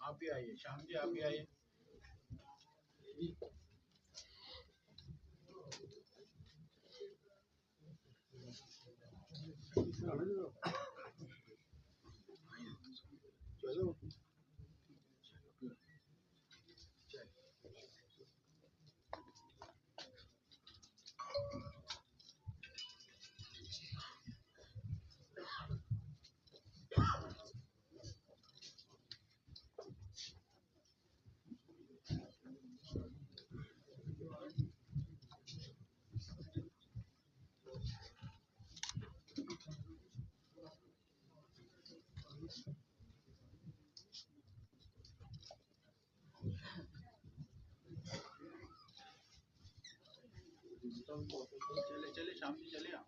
आप भी आइए, शाम जी आप भी आइए। चलो चले चले शाम जी चले आप।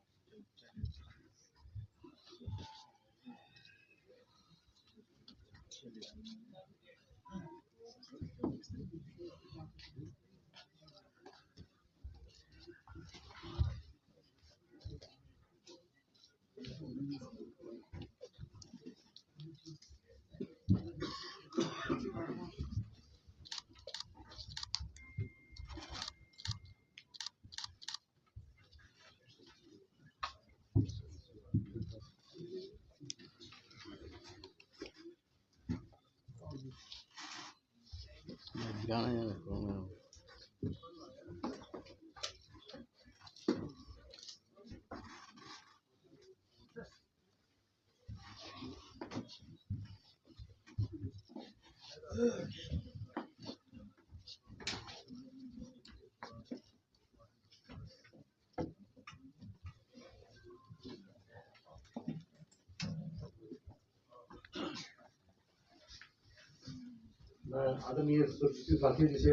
आदरणीय साथी जिसे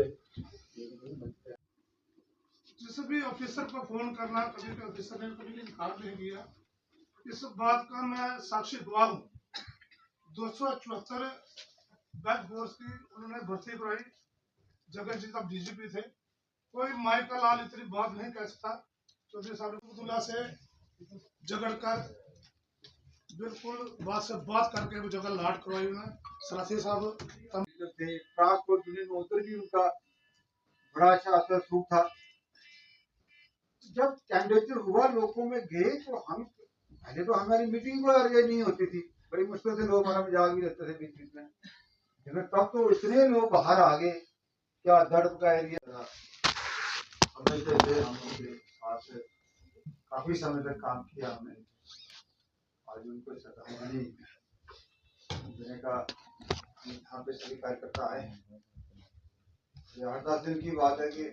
भी ऑफिसर को फोन करना, कभी भी ऑफिसर ने कभी इनकार नहीं किया। इस बात का मैं साक्षी गवाह हूँ। 274 बैच फोर्स की उन्होंने भर्ती कराई। जगह जी तब डीजीपी थे। कोई माई का लाल इतनी बात नहीं कह सकता। चौधरी साहब अब्दुल्ला से झगड़ कर बिल्कुल बात से बात करके वो जगह लाट करवाई उन्होंने। साथी साहब थे ट्रांसपोर्ट यूनियन में उतर भी उनका बड़ा अच्छा असर सूख था। जब कैंडिडेचर हुआ लोगों में गए तो हम पहले तो हमारी मीटिंग को अर्जेंट नहीं होती थी, बड़ी मुश्किल से लोग हमारा मजाक भी रहते थे बीच बीच में, लेकिन तब तो इतने लोग बाहर आ गए। क्या दर्द का एरिया था, काफी समय तक काम किया हमने। आज उनको श्रद्धांजलि देने का यहाँ पे सभी कार्यकर्ता आए। ये 8-10 दिन की बात है कि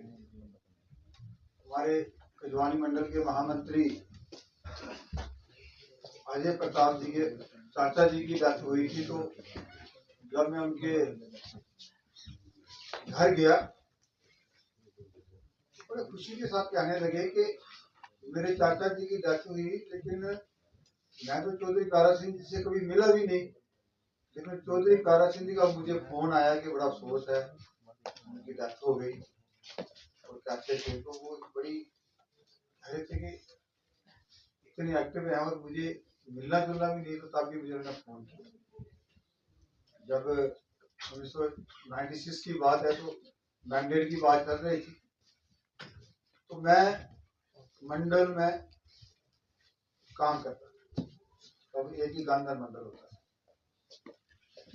हमारे खजवानी मंडल के महामंत्री अजय प्रताप जी के चाचा जी की डेथ हुई थी, तो जब मैं उनके घर गया बड़े खुशी के साथ कहने लगे कि मेरे चाचा जी की डेथ हुई, लेकिन मैं तो चौधरी कारा सिंह जी से कभी मिला भी नहीं, लेकिन चौधरी कारा सिंह जी का मुझे फोन आया कि बड़ा अफसोस है उनकी डेथ हो गई और कहते थे, तो वो बड़ी कह थे कि इतने एक्टिव है और मुझे मिलना जुलना भी नहीं, तो तब भी मुझे उन्होंने फोन किया। जब 1996 की बात है तो मैंडेट की बात कर रही थी, तो मैं मंडल में काम करता था, तब एक ही गांधर मंडल होता था।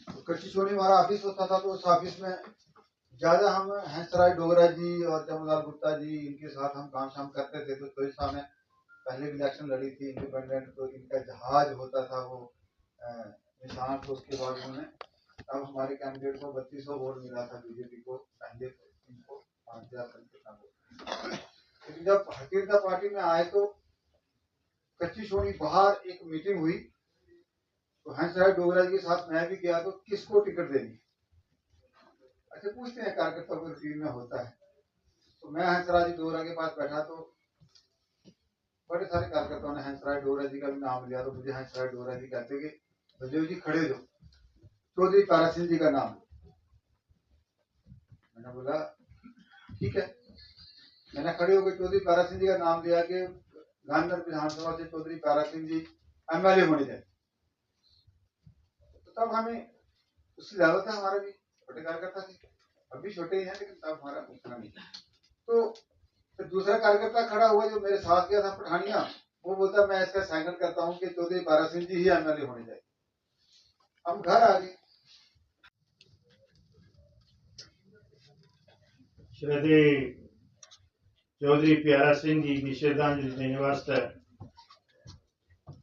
तो कच्ची छोड़ी हमारा ऑफिस होता था, तो उस ऑफिस में ज्यादा हम हंसराय डोगरा जी और जमलाल गुप्ता जी इनके साथ हम काम शाम करते थे। तो चौधरी साहब ने पहले इलेक्शन लड़ी थी इंडिपेंडेंट, तो इनका जहाज होता था वो निशान, तो उसके बाद उन्होंने तब हमारे कैंडिडेट को 3200 वोट मिला था बीजेपी को, पहले इनको 5000 वोट। लेकिन जब भारतीय जनता पार्टी में आए तो कच्ची छोड़ी बाहर एक मीटिंग हुई, तो तो हंसराज डोगरा जी के साथ मैं भी गया, तो किसको टिकट देनी? अच्छा, पूछते हैं कार्यकर्ताओं को, रूटीन में होता है। तो मैं हंसराज डोगरा के पास बैठा, तो बड़े सारे कार्यकर्ताओं ने हंसराज डोगरा जी का भी नाम लिया। तो मुझे हंसराज डोगरा जी कहते कि बलदेव जी खड़े हो, चौधरी तारा सिंह जी का नाम। मैंने बोला ठीक है। मैंने खड़े होकर चौधरी तारा सिंह जी का नाम लिया कि गांधीनगर विधानसभा से चौधरी तारा सिंह जी एमएलए होने जाए। तो तब हमें उसकी ज्यादा था, हमारा भी छोटे कार्यकर्ता थे, अभी छोटे ही हैं, लेकिन तब हमारा उतना नहीं। तो फिर दूसरा कार्यकर्ता खड़ा हुआ जो मेरे साथ गया था पठानिया, वो बोलता मैं इसका साइकिल करता हूँ कि चौधरी तारा सिंह जी ही एमएलए होने जाए। हम घर आ गए। श्री चौधरी प्यारा सिंह जी की श्रद्धांजलि देने वास्ते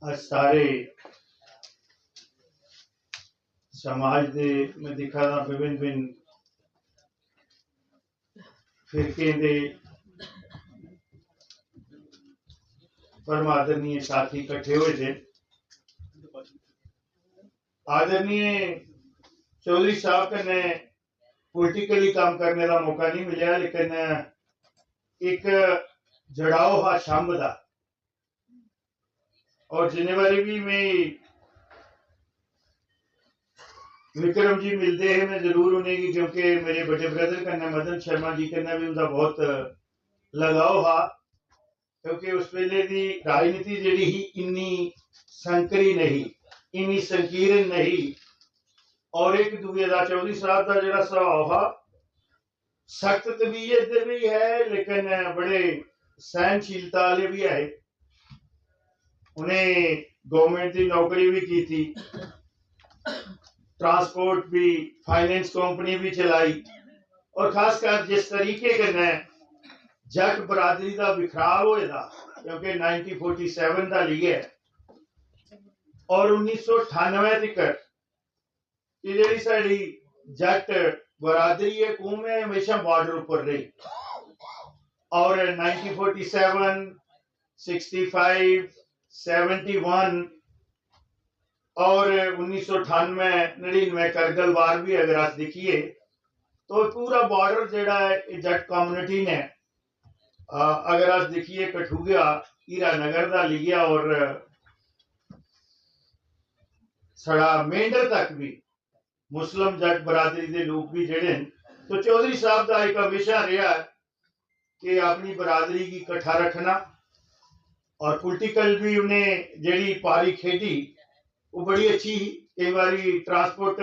आज सारे समाज दे में दिखा था विभिन्न विभिन्न फिरके दे परम आदरणीय साथी इकट्ठे हुए थे। आदरणीय चौधरी साहब ने पॉलिटिकली काम करने का मौका नहीं मिला, लेकिन एक जड़ाव हा शंभ दा, और जिम्मेवारी भी मैं विक्रम जी मिलते हैं मैं जरूर उन्हें की, क्योंकि मेरे बड़े ब्रदर कन्ने मदन शर्मा जी कन्ने भी उनका बहुत लगाव हा, क्योंकि उस वेले की राजनीति जी ही इन्नी संकरी नहीं, इन्नी संकीर्ण नहीं, और एक दूसरे का चौधरी साहब का जो स्वभाव हा सख्त तबीयत भी है, लेकिन बड़े सहनशीलता वाले भी है। उन्हें गवर्नमेंट की नौकरी भी की थी, ट्रांसपोर्ट भी, फाइनेंस कंपनी भी चलाई, और खासकर जिस तरीके के जट बरादरी का बिखराव होएगा, क्योंकि 1947 का लिया और 1998 तक जी साड़ी जट बरादरी है कौम है हमेशा बॉर्डर ऊपर रही, और 1947, 65, 71 और 1998-99 करगिल वार भी अगर आप देखिए तो पूरा बॉर्डर जेड़ा है जट कम्युनिटी ने अगर आप देखिए कठुआ हीरानगर का लिया और सड़ा मेंढर तक भी मुस्लिम जट बरादरी के लोग भी जेड़े। तो चौधरी साहब का एक हमेशा रहा कि अपनी बरादरी की इकट्ठा रखना, और पॉलिटिकल भी उन्हें जेड़ी पारी खेडी वो बड़ी अच्छी। कई बारी ट्रांसपोर्ट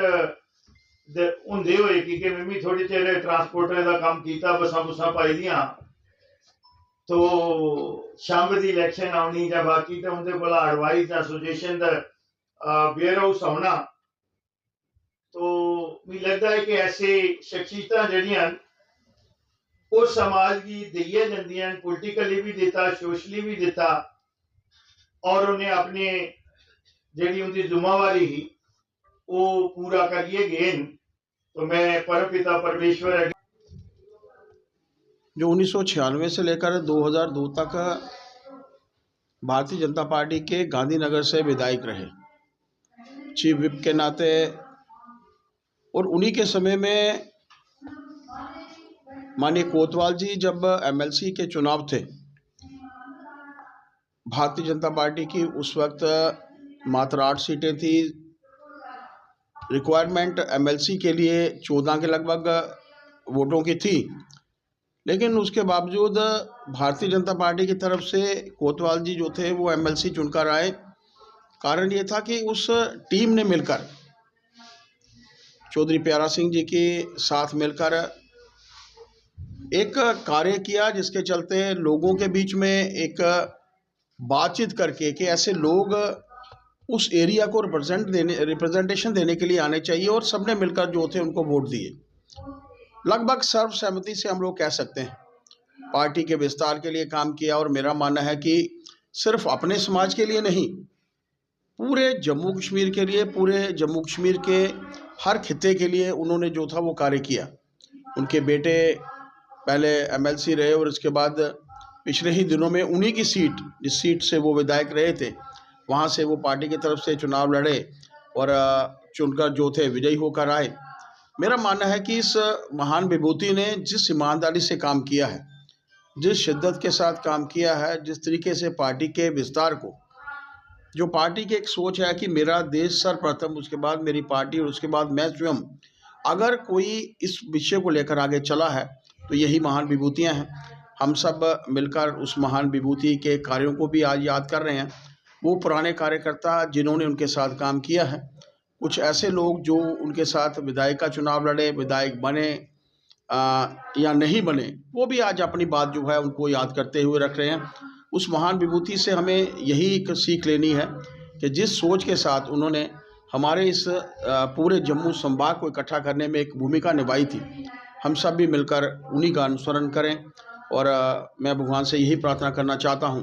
होंदे हुए कि मैं भी थोड़ी चेर ट्रांसपोर्टर का काम किया, बसा बुसा पाई दियां, तो शाम की इलेक्शन आनी या बाकी तो उनके को एडवाइस एसोसिएशन का वेयर हाउस आना। तो मुझे लगता है कि ऐसे शख्सियत जड़ियां उस समाज की दिया जांदियां, पॉलिटिकली भी दिता, सोशली भी दिता, और उन्हें अपने जी उनकी जिम्मेवारी ही वो पूरा करिए गए। तो मैं परमपिता परमेश्वर जो 1996 से लेकर 2002 तक भारतीय जनता पार्टी के गांधीनगर से विधायक रहे चीफ विप के नाते, और उन्हीं के समय में माननीय कोतवाल जी जब एमएलसी के चुनाव थे, भारतीय जनता पार्टी की उस वक्त मात्र 8 सीटें थी, रिक्वायरमेंट एमएलसी के लिए 14 के लगभग वोटों की थी, लेकिन उसके बावजूद भारतीय जनता पार्टी की तरफ से कोतवाल जी जो थे वो एमएलसी चुनकर आए। कारण ये था कि उस टीम ने मिलकर चौधरी प्यारा सिंह जी के साथ मिलकर एक कार्य किया, जिसके चलते लोगों के बीच में एक बातचीत करके कि ऐसे लोग उस एरिया को रिप्रेजेंटेशन देने के लिए आने चाहिए, और सबने मिलकर जो थे उनको वोट दिए। लगभग सर्वसम्मति से हम लोग कह सकते हैं पार्टी के विस्तार के लिए काम किया, और मेरा मानना है कि सिर्फ अपने समाज के लिए नहीं, पूरे जम्मू कश्मीर के लिए, पूरे जम्मू कश्मीर के हर खित्ते के लिए उन्होंने जो था वो कार्य किया। उनके बेटे पहले एमएलसी रहे, और उसके बाद पिछले ही दिनों में उन्हीं की सीट, जिस सीट से वो विधायक रहे थे, वहाँ से वो पार्टी की तरफ से चुनाव लड़े, और चुनकर जो थे विजयी होकर आए। मेरा मानना है कि इस महान विभूति ने जिस ईमानदारी से काम किया है, जिस शिद्दत के साथ काम किया है, जिस तरीके से पार्टी के विस्तार को, जो पार्टी की एक सोच है कि मेरा देश सर्वप्रथम, उसके बाद मेरी पार्टी और उसके बाद मैं स्वयं, अगर कोई इस विषय को लेकर आगे चला है तो यही महान विभूतियाँ हैं। हम सब मिलकर उस महान विभूति के कार्यों को भी आज याद कर रहे हैं। वो पुराने कार्यकर्ता जिन्होंने उनके साथ काम किया है, कुछ ऐसे लोग जो उनके साथ विधायक का चुनाव लड़े, विधायक बने या नहीं बने, वो भी आज अपनी बात जो है उनको याद करते हुए रख रहे हैं। उस महान विभूति से हमें यही एक सीख लेनी है कि जिस सोच के साथ उन्होंने हमारे इस पूरे जम्मू संभाग को इकट्ठा करने में एक भूमिका निभाई थी, हम सब भी मिलकर उन्हीं का अनुसरण करें। और मैं भगवान से यही प्रार्थना करना चाहता हूं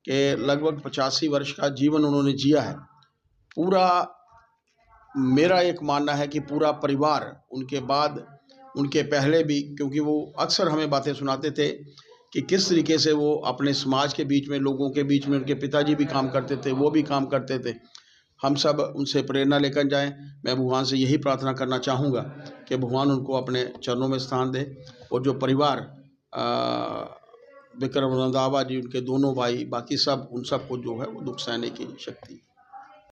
कि लगभग 85 वर्ष का जीवन उन्होंने जिया है। पूरा मेरा एक मानना है कि पूरा परिवार उनके बाद, उनके पहले भी, क्योंकि वो अक्सर हमें बातें सुनाते थे कि किस तरीके से वो अपने समाज के बीच में, लोगों के बीच में, उनके पिताजी भी काम करते थे, वो भी काम करते थे। हम सब उनसे प्रेरणा लेकर जाएं। मैं भगवान से यही प्रार्थना करना चाहूँगा कि भगवान उनको अपने चरणों में स्थान दे, और जो परिवार विक्रम रंधावा जी, उनके दोनों भाई, बाकी सब, उन सबको जो है वो दुख सहने की शक्ति